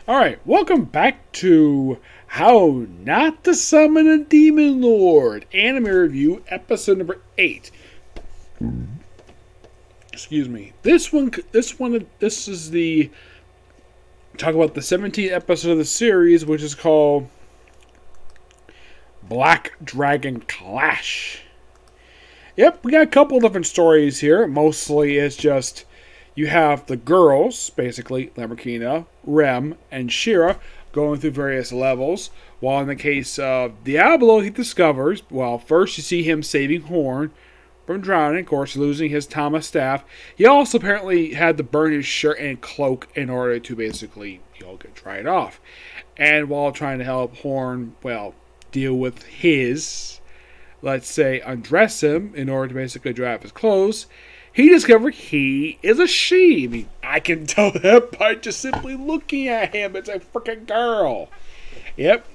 Alright, welcome back to How Not to Summon a Demon Lord Anime Review, episode number 8. Excuse me. This is the talk about the 17th episode of the series, which is called Black Dragon Clash. Yep, we got a couple different stories here. Mostly it's just you have the girls, basically Lamborghini, Rem, and Shira, going through various levels. While in the case of Diablo, he discovers, well, first you see him saving Horn from drowning, of course, losing his Tama staff. He also apparently had to burn his shirt and cloak in order to basically, get dried off. And while trying to help Horn, deal with his, let's say, undress him in order to basically dry off his clothes, he discovered he is a she. I mean, I can tell that by just simply looking at him. It's a freaking girl. Yep.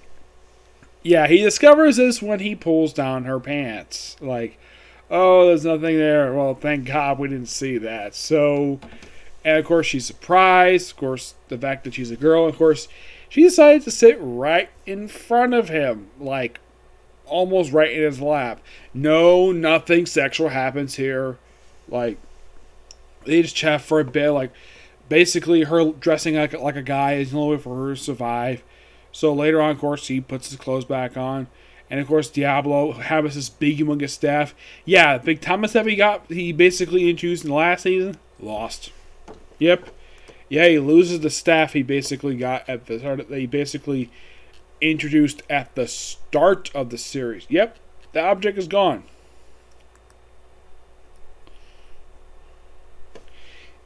Yeah, he discovers this when he pulls down her pants. Like, oh, there's nothing there. Well, thank God we didn't see that. So, and of course, she's surprised. Of course, the fact that she's a girl. Of course, she decided to sit right in front of him. Like, almost right in his lap. No, nothing sexual happens here. Like, they just chat for a bit. Like, basically, her dressing like a guy is the only way for her to survive. So later on, of course, he puts his clothes back on. And of course, Diablo has this big humongous staff. Yeah, the big Tama staff he basically introduced in the last season, lost. Yep. Yeah, he loses the staff he basically got at the start. That he basically introduced at the start of the series. Yep, the object is gone.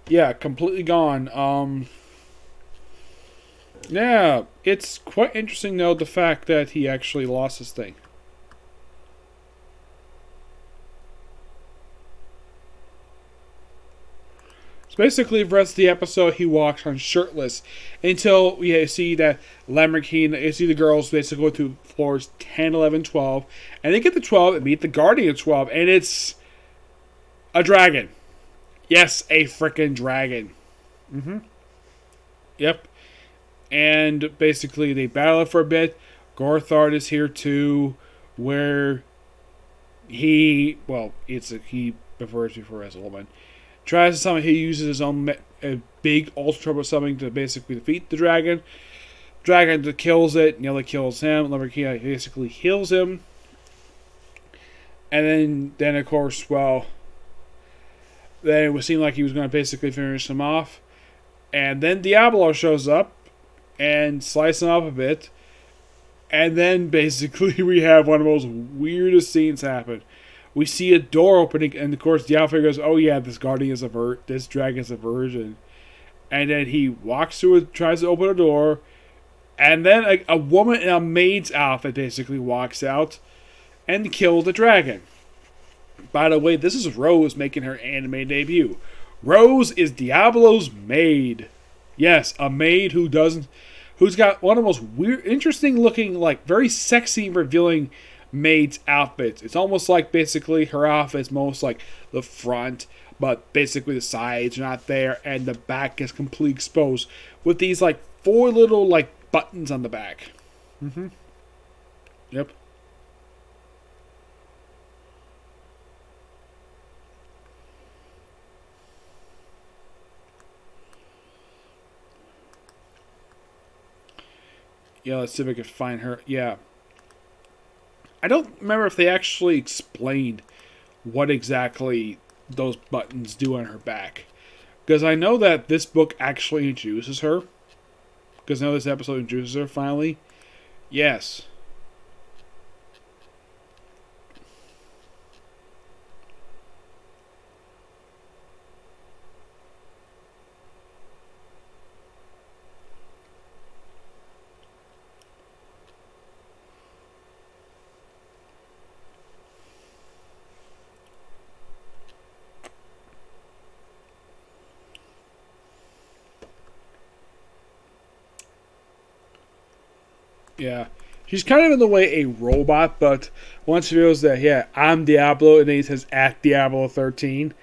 Yeah, completely gone. Yeah, it's quite interesting, though, the fact that he actually lost this thing. So basically, the rest of the episode, he walks on shirtless until we see that Lamborghini, you see the girls basically go to floors 10, 11, 12, and they get to 12 and meet the Guardian of 12, and it's a dragon. Yes, a freaking dragon. Yep. And basically they battle for a bit. Gorthard is here too, where he prefers before as a woman. Tries to summon, he uses his own big ultra turbo summoning to basically defeat the dragon. Dragon kills it, nearly kills him. Lamborghini basically heals him. And then of course, then it would seem like he was going to basically finish him off. And then Diablo shows up and slices him up a bit. And then basically we have one of the most weirdest scenes happen. We see a door opening, and of course Diablo figures, oh yeah, this dragon is a virgin. And then he walks through it, tries to open a door. And then a woman in a maid's outfit basically walks out and kills the dragon. By the way, this is Rose making her anime debut. Rose is Diablo's maid. Yes, a maid who's got one of the most weird, interesting looking, like very sexy, revealing maid's outfits. It's almost like basically her outfit's most like the front, but basically the sides are not there, and the back is completely exposed with these like 4 little like buttons on the back. Yep. Yeah, let's see if I can find her. Yeah. I don't remember if they actually explained what exactly those buttons do on her back. Because I know that this book actually introduces her. Because I know this episode introduces her finally. Yes. Yeah. She's kind of in the way a robot, but once she feels that, yeah, I'm Diablo, and then he says at Diablo 13,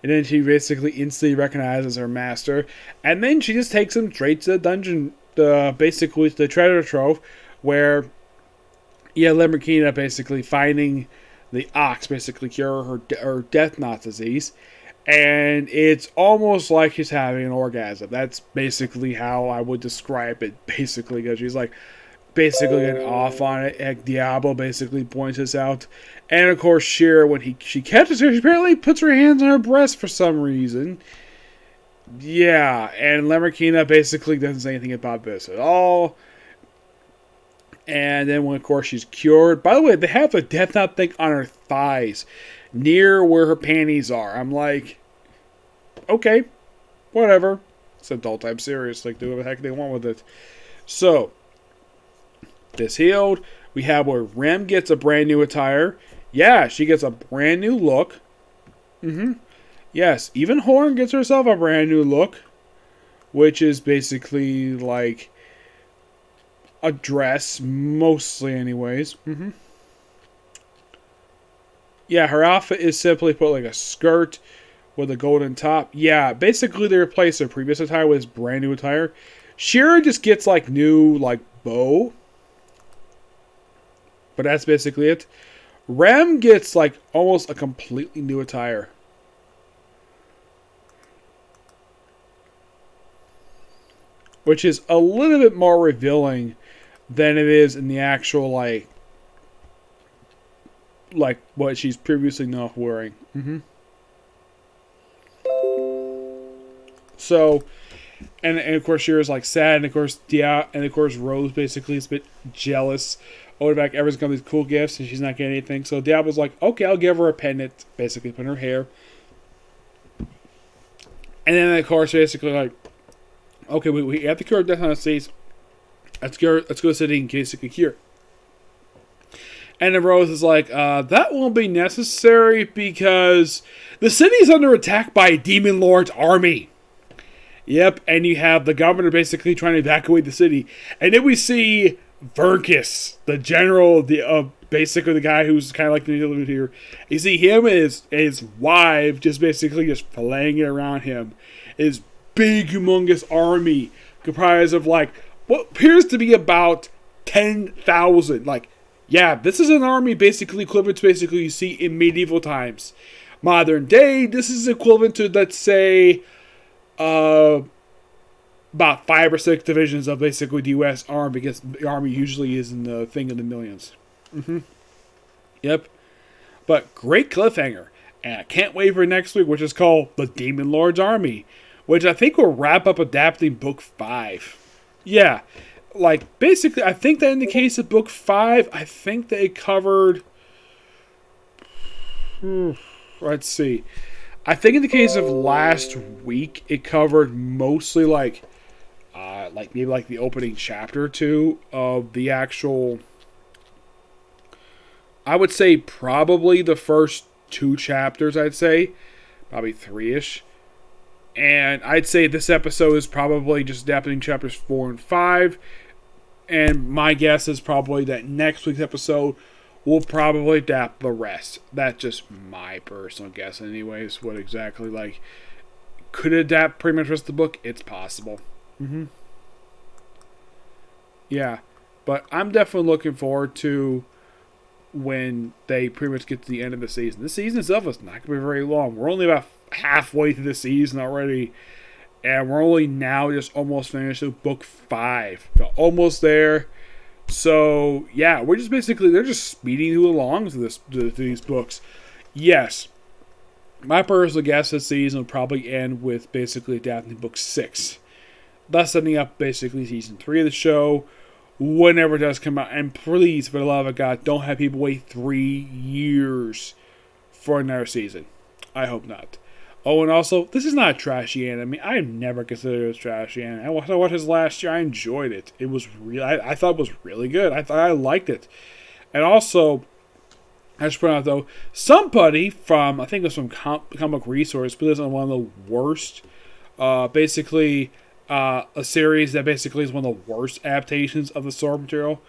and then she basically instantly recognizes her master, and then she just takes him straight to the dungeon basically the treasure trove where Lemurkina basically finding the ox basically cure her death knot disease, and it's almost like she's having an orgasm. That's basically how I would describe it. Basically, because she's like basically getting off on it. And Diablo basically points this out, and of course Shira, when she catches her, she apparently puts her hands on her breast for some reason. Yeah, and Lemurkina basically doesn't say anything about this at all. And then when, of course, she's cured. By the way, they have the death knot thing on her thighs, near where her panties are. I'm like, okay, whatever. It's adult time serious. Like, do what the heck they want with it. So, this healed. We have where Rem gets a brand new attire. Yeah, she gets a brand new look. Yes, even Horn gets herself a brand new look, which is basically like a dress, mostly anyways. Yeah, her outfit is simply put like a skirt with a golden top. Yeah, basically they replaced her previous attire with this brand new attire. Shira just gets like new like bow, but that's basically it. Rem gets like almost a completely new attire. Which is a little bit more revealing than it is in the actual, like what she's previously not wearing. So, and of course Shira's like sad, and of course Rose basically is a bit jealous. Odeback everyone's got these cool gifts, and she's not getting anything. So Diablo's like, okay, I'll give her a pendant, basically put in her hair. And then of course basically like, okay, we have to cure death on the seas. Let's go to the city in case it can cure. And then Rose is like, that won't be necessary because the city's under attack by a Demon Lord's army. Yep, and you have the governor basically trying to evacuate the city. And then we see Verkus, the general, basically the guy who's kind of like the leader here. You see him and his wife just basically just filleting it around him. His big, humongous army comprised of like what appears to be about 10,000. Like, yeah, this is an army basically equivalent to basically you see in medieval times. Modern day, this is equivalent to, let's say, about 5 or 6 divisions of basically the U.S. Army, because the Army usually is in the thing of the millions. Yep. But great cliffhanger. And I can't wait for next week, which is called The Demon Lord's Army, which I think will wrap up adapting Book 5. Yeah. Like, basically, I think that in the case of Book 5, I think they covered... let's see. I think in the case of last week, it covered mostly, like maybe like the opening chapter or two of the actual... I would say probably the first 2 chapters, I'd say. Probably 3-ish. And I'd say this episode is probably just adapting chapters 4 and 5. And my guess is probably that next week's episode will probably adapt the rest. That's just my personal guess anyways. What exactly, like, could it adapt pretty much the rest of the book? It's possible. Yeah. But I'm definitely looking forward to when they pretty much get to the end of the season. The season itself is not going to be very long. We're only about halfway through the season already, and we're only now just almost finished with Book 5. We're almost there. So yeah, we're just basically, they're just speeding you along to these books. Yes, my personal guess this season will probably end with basically adapting Book 6, thus setting up basically season 3 of the show whenever it does come out. And please, for the love of God, don't have people wait 3 years for another season. I hope not. Oh, and also, this is not a trashy anime. I never considered it a trashy anime. I watched this last year. I enjoyed it. It was I thought it was really good. I thought I liked it. And also, I should point out though, somebody from, I think it was from Comic Book Resource, put this on one of the worst, basically, a series that basically is one of the worst adaptations of the source material.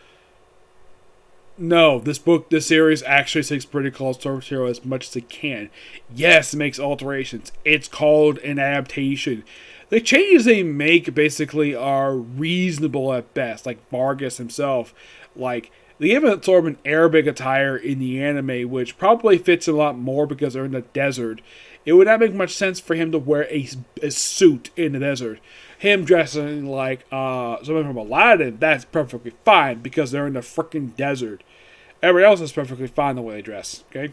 No, this series actually takes pretty close to source material as much as it can. Yes, it makes alterations. It's called an adaptation. The changes they make basically are reasonable at best. Like Vargas himself, like they give him sort of an Arabic attire in the anime, which probably fits a lot more because they're in the desert. It would not make much sense for him to wear a suit in the desert. Him dressing like someone from Aladdin, that's perfectly fine because they're in the freaking desert. Everybody else is perfectly fine the way they dress. Okay,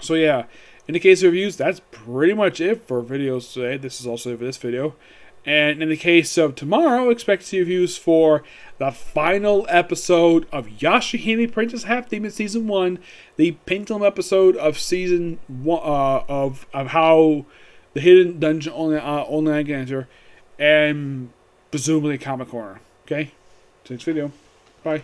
so yeah. In the case of reviews, that's pretty much it for videos today. This is also it for this video. And in the case of tomorrow, expect to see reviews for the final episode of Yashahime Princess Half Demon Season 1, the Pendulum episode of Season 1 of how the Hidden Dungeon only I can enter, and presumably Comic Corner. Okay? See you next video. Bye.